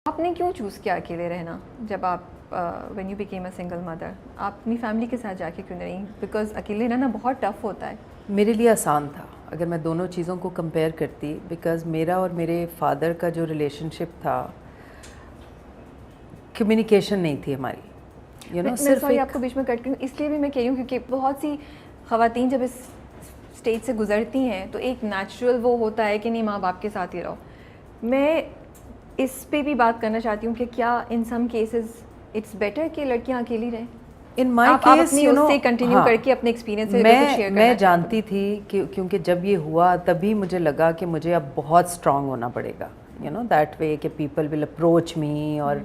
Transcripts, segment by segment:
آپ نے کیوں چوز کیا اکیلے رہنا جب آپ when you became a single mother? آپ اپنی فیملی کے ساتھ جا کے کیوں نہیں؟ بیکاز اکیلے رہنا بہت ٹف ہوتا ہے. میرے لیے آسان تھا اگر میں دونوں چیزوں کو کمپیئر کرتی، بیکاز میرا اور میرے فادر کا جو ریلیشن شپ تھا، کمیونیکیشن نہیں تھی ہماری. صرف آپ کو بیچ میں کٹ کروں اس لیے بھی میں کہہ رہی ہوں کیونکہ بہت سی خواتین جب اس اسٹیج سے گزرتی ہیں تو ایک نیچرل وہ ہوتا ہے کہ نہیں ماں باپ کے ساتھ ہی رہو. میں اس پہ بھی بات کرنا چاہتی ہوں کہ کیا in some cases it's better کہ لڑکیاں اکیلی رہیں؟ In my case you know continue کر کے اپنے ایکسپیرینس سے شیئر کرنا. میں جانتی تھی کہ کیونکہ جب یہ ہوا تبھی مجھے لگا کہ مجھے اب بہت اسٹرانگ ہونا پڑے گا، دیٹ وے کہ پیپل ول اپروچ می. اور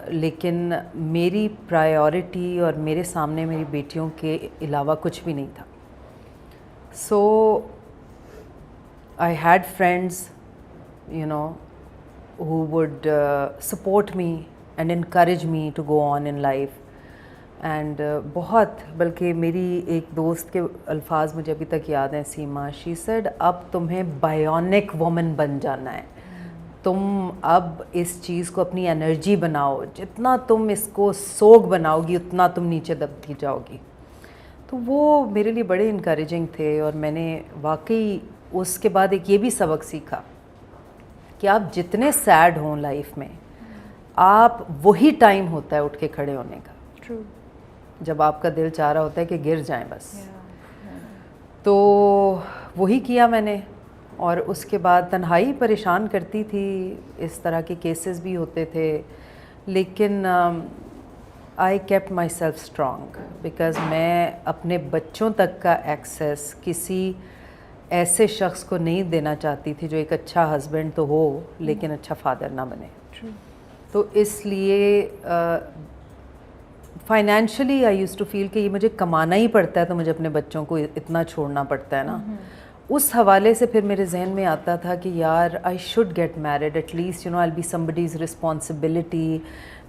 لیکن میری پرائیورٹی اور میرے سامنے میری بیٹیوں کے علاوہ کچھ بھی نہیں تھا. So I had friends who would support me and encourage me to go on in life. And بہت، بلکہ میری ایک دوست کے الفاظ مجھے ابھی تک یاد ہیں، سیما. she said اب تمہیں بایونک وومن بن جانا ہے، تم اب اس چیز کو اپنی انرجی بناؤ، جتنا تم اس کو سوگ بناؤ گی اتنا تم نیچے دبتی جاؤ گی. تو وہ میرے لیے بڑے انکریجنگ تھے. اور میں نے واقعی اس کے بعد ایک یہ بھی سبق سیکھا کہ آپ جتنے سیڈ ہوں لائف میں، آپ وہی ٹائم ہوتا ہے اٹھ کے کھڑے ہونے کا. True. جب آپ کا دل چاہ رہا ہوتا ہے کہ گر جائیں بس. تو وہی کیا میں نے. اور اس کے بعد تنہائی پریشان کرتی تھی، اس طرح کے کیسز بھی ہوتے تھے، لیکن I kept my self strong because میں اپنے بچوں تک کا ایکسیس کسی ایسے شخص کو نہیں دینا چاہتی تھی جو ایک اچھا ہسبینڈ تو ہو لیکن اچھا فادر نہ بنے. تو اس لیے فائنینشلی آئی یوز ٹو فیل کہ یہ مجھے کمانا ہی پڑتا ہے تو مجھے اپنے بچوں کو اتنا چھوڑنا پڑتا ہے نا. اس حوالے سے پھر میرے ذہن میں آتا تھا کہ یار I should get married at least I be somebody's responsibility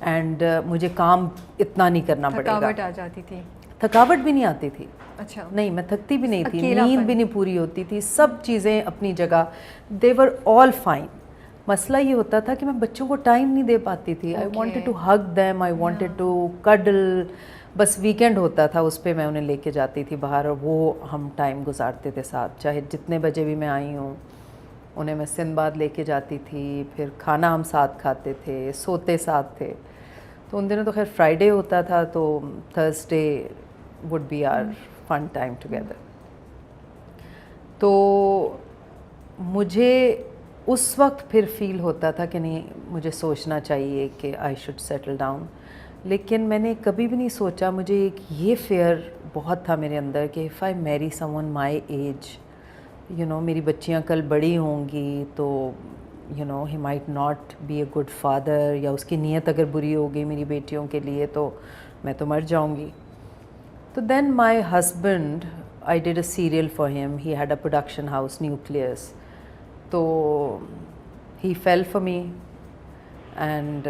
and مجھے کام اتنا نہیں کرنا پڑے گا. تھکاوٹ آ جاتی تھی؟ تھکاوٹ بھی نہیں آتی تھی. اچھا. نہیں، میں تھکتی بھی نہیں تھی، نیند بھی نہیں پوری ہوتی تھی، سب چیزیں اپنی جگہ، they were all fine. مسئلہ یہ ہوتا تھا کہ میں بچوں کو ٹائم نہیں دے پاتی تھی. I wanted to hug them, I wanted to cuddle. بس ویکینڈ ہوتا تھا اس پہ میں انہیں لے کے جاتی تھی باہر اور وہ ہم ٹائم گزارتے تھے ساتھ. چاہے جتنے بجے بھی میں آئی ہوں انہیں میں سندھ باد لے کے جاتی تھی، پھر کھانا ہم ساتھ کھاتے تھے، سوتے ساتھ تھے. تو ان دنوں تو خیر فرائیڈے ہوتا تھا تو Thursday would be our fun time together. تو مجھے اس وقت پھر فیل ہوتا تھا کہ نہیں، مجھے سوچنا چاہیے کہ آئی شوڈ سیٹل ڈاؤن. لیکن میں نے کبھی بھی نہیں سوچا، مجھے ایک یہ فیئر بہت تھا میرے اندر کہ اف آئی میری سم ون مائی ایج، میری بچیاں کل بڑی ہوں گی تو he might not be a good father, یا اس کی نیت اگر بری ہوگی میری بیٹیوں کے لیے تو میں تو مر جاؤں گی. تو then my husband, I did a serial for him, he had a production house Nucleus. تو he feel for me and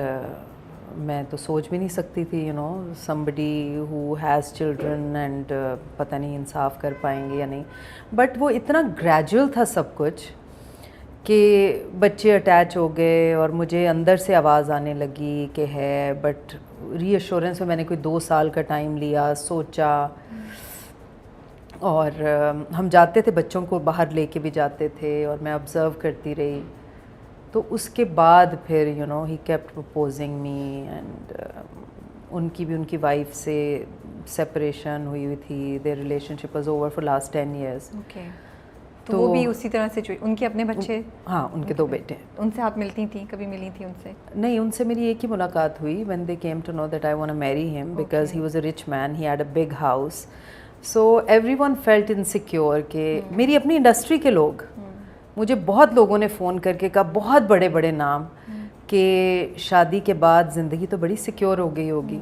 میں تو سوچ بھی نہیں سکتی تھی somebody who has children and پتہ نہیں انصاف کر پائیں گے یا نہیں. بٹ وہ اتنا گریجول تھا سب کچھ کہ بچے اٹیچ ہو گئے اور مجھے اندر سے آواز آنے لگی کہ ہے. بٹ ری ایشورنس میں میں نے کوئی 2 سال کا ٹائم لیا، سوچا. اور ہم جاتے تھے، بچوں کو باہر لے کے بھی جاتے تھے اور میں آبزرو کرتی رہی. تو اس کے بعد پھر he kept proposing me and ان کی بھی ان کی وائف سے سپریشن ہوئی تھی. Their relationship was over for last 10 years. تو وہ بھی اسی طرح سے ان کے اپنے بچے؟ ہاں، ان کے 2 بیٹے. ان سے آپ ملتی تھیں؟ کبھی ملی تھی ان سے؟ نہیں، ان سے میری ایک ہی ملاقات ہوئی when they came to know that I want to marry him because he was a rich man, he had a big house. So everyone felt insecure کہ میری اپنی انڈسٹری کے لوگ، مجھے بہت لوگوں نے فون کر کے کہا، بہت بڑے بڑے نام، کہ شادی کے بعد زندگی تو بڑی سیکیور ہو گئی ہوگی.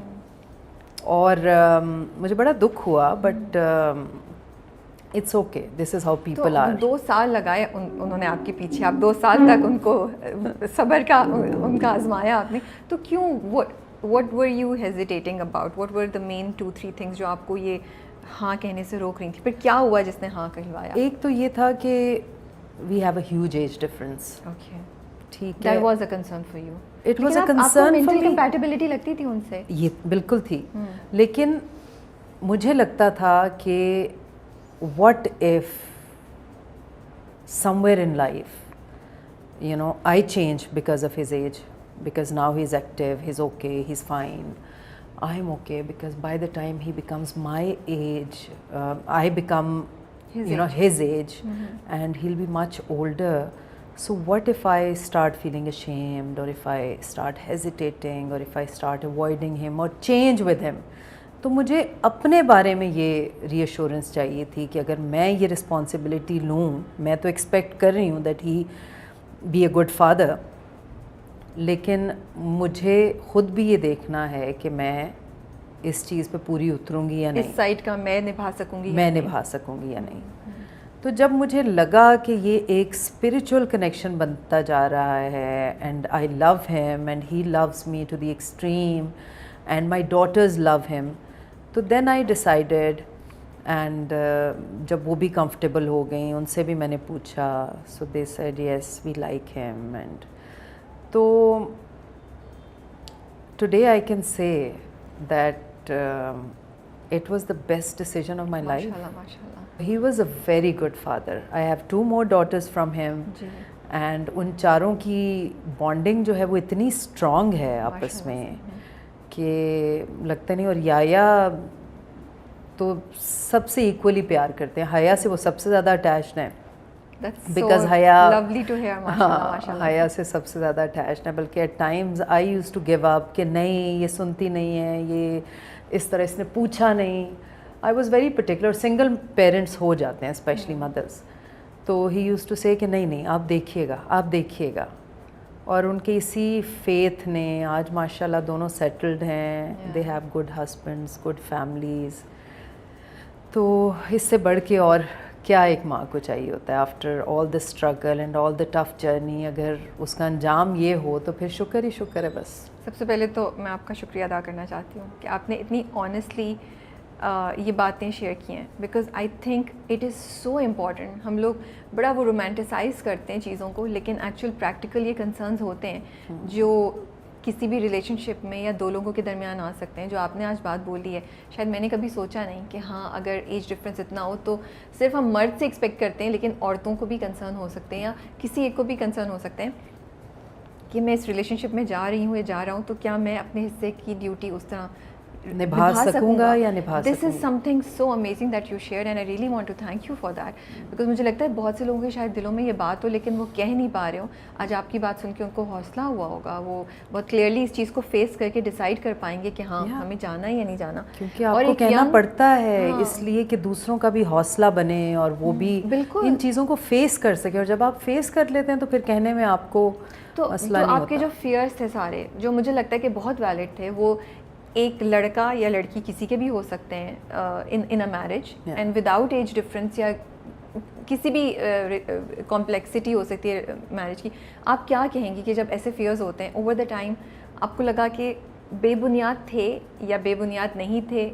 اور مجھے بڑا دکھ ہوا، but it's okay, this is how people are. 2 سال لگائے انہوں نے آپ کے پیچھے، آپ 2 سال تک ان کو صبر کا ان کا آزمایا آپ نے. تو کیوں، what were you hesitating about? What were the main 2-3 things جو آپ کو یہ ہاں کہنے سے روک رہی تھی؟ پھر کیا ہوا جس نے ہاں کہلوایا؟ ایک تو یہ تھا کہ we have a huge age difference. ٹھیک ہے. That was a concern for you. It was a concern for mental me. compatibility لگتی تھی ان سے؟ یہ بالکل تھی, لیکن مجھے لگتا تھا کہ what if somewhere in life, you know, I change because of his age, because now he's active, he's okay, he's fine, I'm okay, because by the time he becomes my age, I become his age, and he'll be much older. So what if I start feeling ashamed, or if I start hesitating, or if I start avoiding him or change with him? تو مجھے اپنے بارے میں یہ ری assurance چاہیے تھی کہ اگر میں یہ رسپانسبلٹی لوں, میں تو ایکسپیکٹ کر رہی ہوں that he be a good father, لیکن مجھے خود بھی یہ دیکھنا ہے کہ میں اس چیز پہ پوری اتروں گی یا نہیں, اس سائڈ کا میں نبھا سکوں گی یا نہیں. تو جب مجھے لگا کہ یہ ایک اسپریچول کنیکشن بنتا جا رہا ہے, and I love him and he loves me to the extreme, and my daughters love him, تو دین آئی ڈیسائیڈیڈ. اینڈ جب وہ بھی کمفرٹیبل ہو گئیں, ان سے بھی میں نے پوچھا, so they said yes we like him. And تو today I can say that it was the best decision of my life. He was a very good father. I have 2 more daughters from him. And ان چاروں کی bonding جو ہے وہ اتنی strong ہے آپس میں کہ لگتا نہیں. اور یا تو سب سے ایکولی پیار کرتے ہیں, حیا سے وہ سب سے زیادہ اٹیچڈ ہیں, بیکاز حیا سے سب سے زیادہ اٹیچڈ ہیں. بلکہ at times I used to give up کہ نہیں یہ سنتی نہیں ہے, یہ اس طرح اس نے پوچھا نہیں. I was very particular. Single parents who جاتے ہیں اسپیشلی مدرس, تو ہی یوز ٹو سے کہ نہیں آپ دیکھیے گا. اور ان کے اسی فیتھ نے آج ماشاء اللہ دونوں سیٹلڈ ہیں, they have good husbands, good families. تو اس سے بڑھ کے اور کیا ایک ماں کو چاہیے ہوتا ہے after all the struggle and all the tough journey. اگر اس کا انجام یہ ہو تو پھر شکر ہی شکر ہے بس. سب سے پہلے تو میں آپ کا شکریہ ادا کرنا چاہتی ہوں کہ آپ نے اتنی آنیسٹلی یہ باتیں شیئر کی ہیں, because I think it is so important. ہم لوگ بڑا وہ رومانٹیسائز کرتے ہیں چیزوں کو, لیکن ایکچوئل پریکٹیکل یہ کنسرنز ہوتے ہیں جو کسی بھی ریلیشن شپ میں یا 2 لوگوں کے درمیان آ سکتے ہیں. جو آپ نے آج بات بولی ہے, شاید میں نے کبھی سوچا نہیں کہ ہاں اگر ایج ڈفرینس اتنا ہو تو صرف ہم مرد سے ایکسپیکٹ کرتے ہیں, لیکن عورتوں کو بھی کنسرن ہو سکتے ہیں یا کسی ایک کو بھی کنسرن ہو سکتے ہیں کہ میں اس ریلیشن شپ میں جا رہی ہوں یا جا رہا ہوں, تو کیا میں اپنے حصے کی ڈیوٹی اس طرح نبھا سکوں گا یا نبھا سکوں. This is something so amazing that you shared, and I really want to thank you for that. Because مجھے لگتا ہے بہت سے لوگوں کے شاید دلوں میں یہ بات ہو لیکن وہ کہہ نہیں پا رہے ہوں. آج آپ کی بات سن کے ان کو حوصلہ ہوا ہوگا, وہ بہت کلیئرلی اس چیز کو فیس کر کے ڈیسائیڈ کر پائیں گے کہ ہاں ہمیں جانا ہے یا نہیں جانا. کیونکہ آپ کو کہنا پڑتا ہے اس لیے کہ دوسروں کا بھی حوصلہ بنے اور وہ بھی ان چیزوں کو فیس کر سکے. اور جب آپ فیس کر لیتے ہیں تو پھر کہنے میں آپ کو مسئلہ نہیں ہوتا. آپ کے جو فیئرس تھے سارے, جو مجھے لگتا ہے کہ بہت ویلڈ تھے, وہ ایک لڑکا یا لڑکی کسی کے بھی ہو سکتے ہیں in a marriage, and without age difference یا کسی بھی کمپلیکسٹی ہو سکتی ہے میرج کی. آپ کیا کہیں گی کہ جب ایسے فیئرز ہوتے ہیں اوور دا ٹائم آپ کو لگا کہ بے بنیاد تھے یا بے بنیاد نہیں تھے,